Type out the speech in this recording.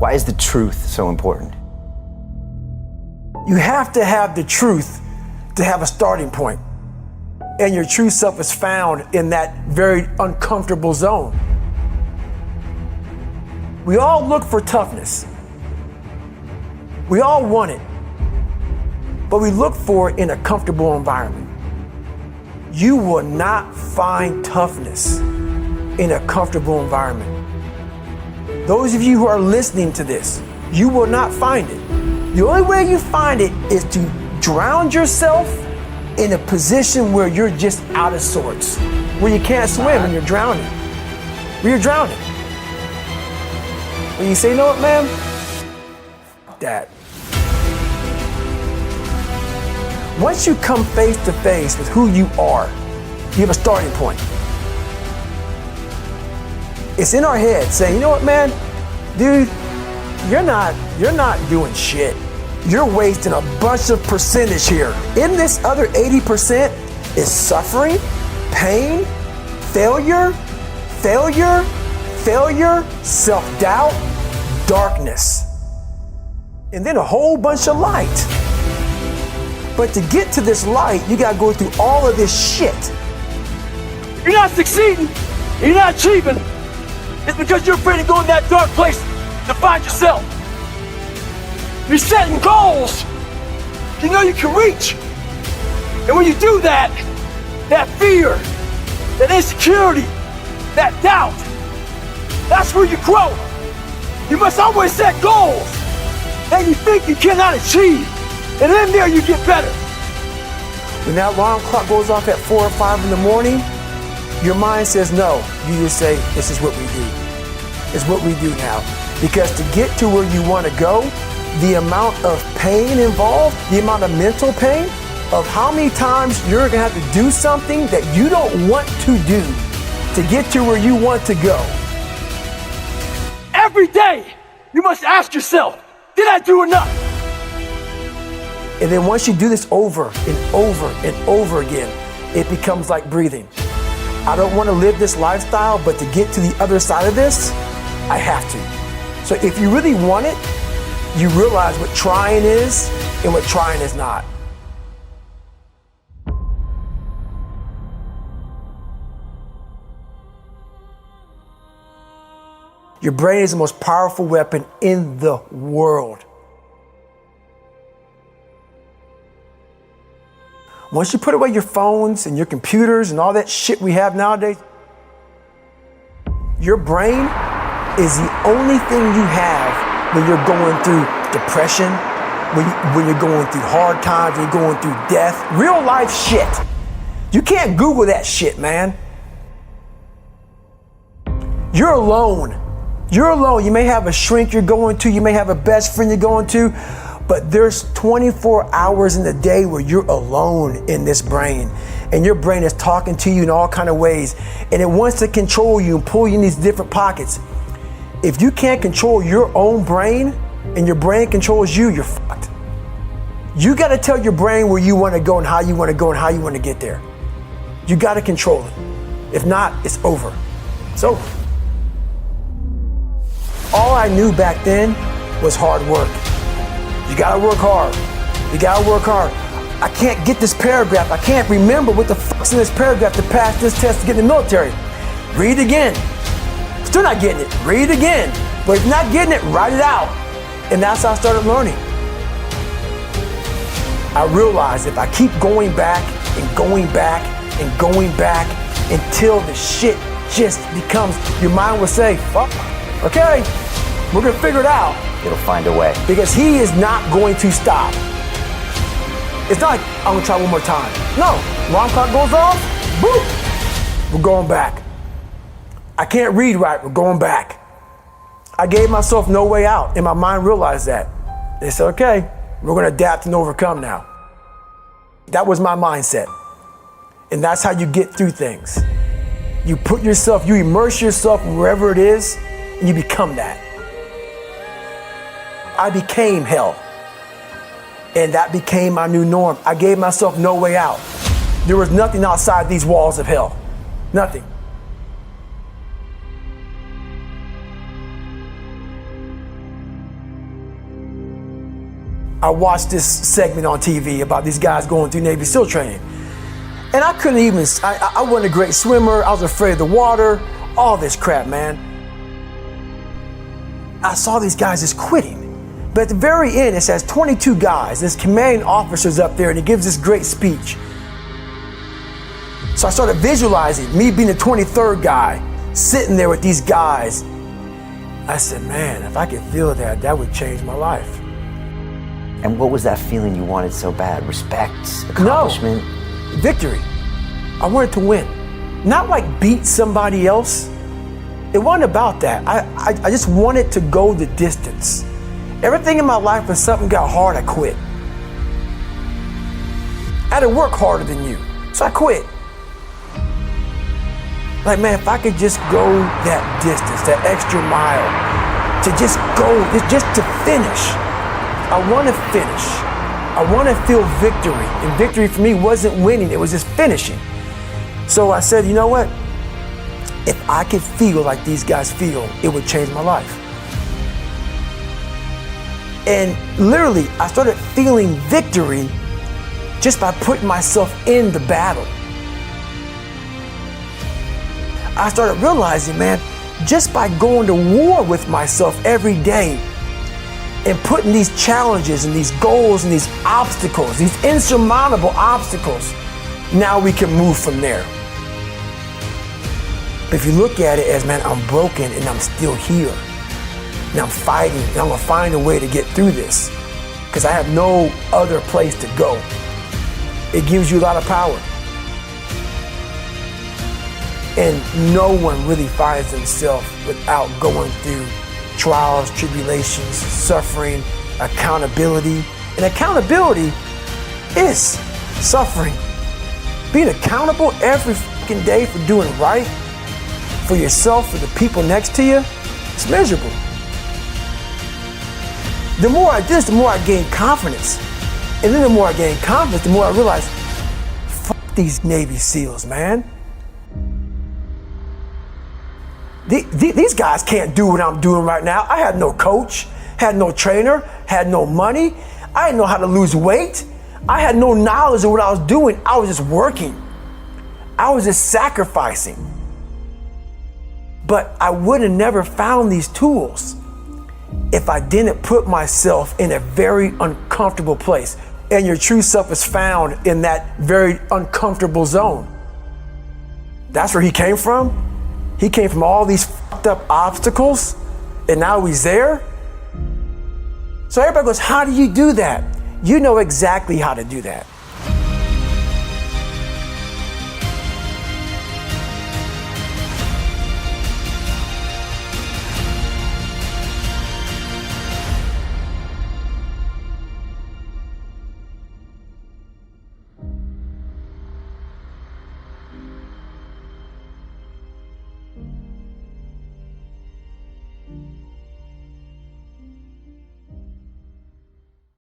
Why is the truth so important? You have to have the truth to have a starting point. And your true self is found in that very uncomfortable zone. We all look for toughness. We all want it. But we look for it in a comfortable environment. You will not find toughness in a comfortable environment. Those of you who are listening to this, you will not find it. The only way you find it is to drown yourself in a position where you're just out of sorts, where you can't swim and you're drowning. Where you're drowning. When you say, you know what, man? That. Once you come face to face with who you are, you have a starting point. It's in our head saying, you know what, man? Dude, you're not doing shit. You're wasting a bunch of percentage here. In this other 80% is suffering, pain, failure, self-doubt, darkness, and then a whole bunch of light. But to get to this light, you gotta go through all of this shit. You're not succeeding, you're not achieving. It's because you're afraid to go in that dark place to find yourself. You're setting goals you know you can reach. And when you do that, that fear, that insecurity, that doubt, that's where you grow. You must always set goals that you think you cannot achieve. And in there you get better. When that alarm clock goes off at 4 or 5 in the morning, your mind says no. You just say, this is what we do. It's what we do now. Because to get to where you want to go, the amount of pain involved, the amount of mental pain, of how many times you're going to have to do something that you don't want to do to get to where you want to go. Every day, you must ask yourself, did I do enough? And then once you do this over and over and over again, it becomes like breathing. I don't want to live this lifestyle, but to get to the other side of this, I have to. So if you really want it, you realize what trying is and what trying is not. Your brain is the most powerful weapon in the world. Once you put away your phones and your computers and all that shit we have nowadays, your brain is the only thing you have when you're going through depression, when you're going through hard times, when you're going through death, real life shit. You can't Google that shit, man. You're alone. You're alone. You may have a shrink you're going to, you may have a best friend you're going to, but there's 24 hours in the day where you're alone in this brain, and your brain is talking to you in all kinds of ways, and it wants to control you and pull you in these different pockets. If you can't control your own brain and your brain controls you, you're fucked. You got to tell your brain where you want to go and how you want to go and how you want to get there. You got to control it. If not, it's over. It's over. All I knew back then was hard work. You gotta work hard. You gotta work hard. I can't get this paragraph. I can't remember what the fuck's in this paragraph to pass this test to get in the military. Read it again. Still not getting it. Read it again. But if you're not getting it, write it out. And that's how I started learning. I realized if I keep going back and going back and going back until the shit just becomes, your mind will say, fuck, okay, we're gonna figure it out. It'll find a way. Because he is not going to stop. It's not like I'm gonna try one more time. No, alarm clock goes off, boom, we're going back. I can't read right, we're going back. I gave myself no way out, and my mind realized that. They said, okay, we're gonna adapt and overcome now. That was my mindset. And that's how you get through things. You put yourself, you immerse yourself wherever it is, and you become that. I became hell. And that became my new norm. I gave myself no way out. There was nothing outside these walls of hell. Nothing. I watched this segment on TV about these guys going through Navy SEAL training. And I couldn't even, I wasn't a great swimmer. I was afraid of the water, all this crap, man. I saw these guys just quitting. But at the very end, it says 22 guys. This commanding officer's up there and he gives this great speech. So I started visualizing me being the 23rd guy, sitting there with these guys. I said, man, if I could feel that, that would change my life. And what was that feeling you wanted so bad? Respect? Accomplishment? No, victory. I wanted to win. Not like beat somebody else. It wasn't about that. I just wanted to go the distance. Everything in my life, when something got hard, I quit. I had to work harder than you, so I quit. Like, man, if I could just go that distance, that extra mile, to just go, just to finish. I want to finish. I want to feel victory. And victory for me wasn't winning, it was just finishing. So I said, you know what? If I could feel like these guys feel, it would change my life. And literally, I started feeling victory just by putting myself in the battle. I started realizing, man, just by going to war with myself every day and putting these challenges and these goals and these obstacles, these insurmountable obstacles, now we can move from there. But if you look at it as, man, I'm broken and I'm still here. And I'm fighting and I'm gonna find a way to get through this because I have no other place to go. It gives you a lot of power. And no one really finds themselves without going through trials, tribulations, suffering, accountability. And accountability is suffering. Being accountable every fucking day for doing right for yourself, for the people next to you, it's miserable. The more I did this, the more I gained confidence. And then the more I gained confidence, the more I realized, fuck these Navy SEALs, man. These guys can't do what I'm doing right now. I had no coach, had no trainer, had no money. I didn't know how to lose weight. I had no knowledge of what I was doing. I was just working. I was just sacrificing. But I would have never found these tools if I didn't put myself in a very uncomfortable place. And your true self is found in that very uncomfortable zone. That's where he came from. He came from all these fucked up obstacles, and now he's there. So everybody goes, how do you do that? You know exactly how to do that.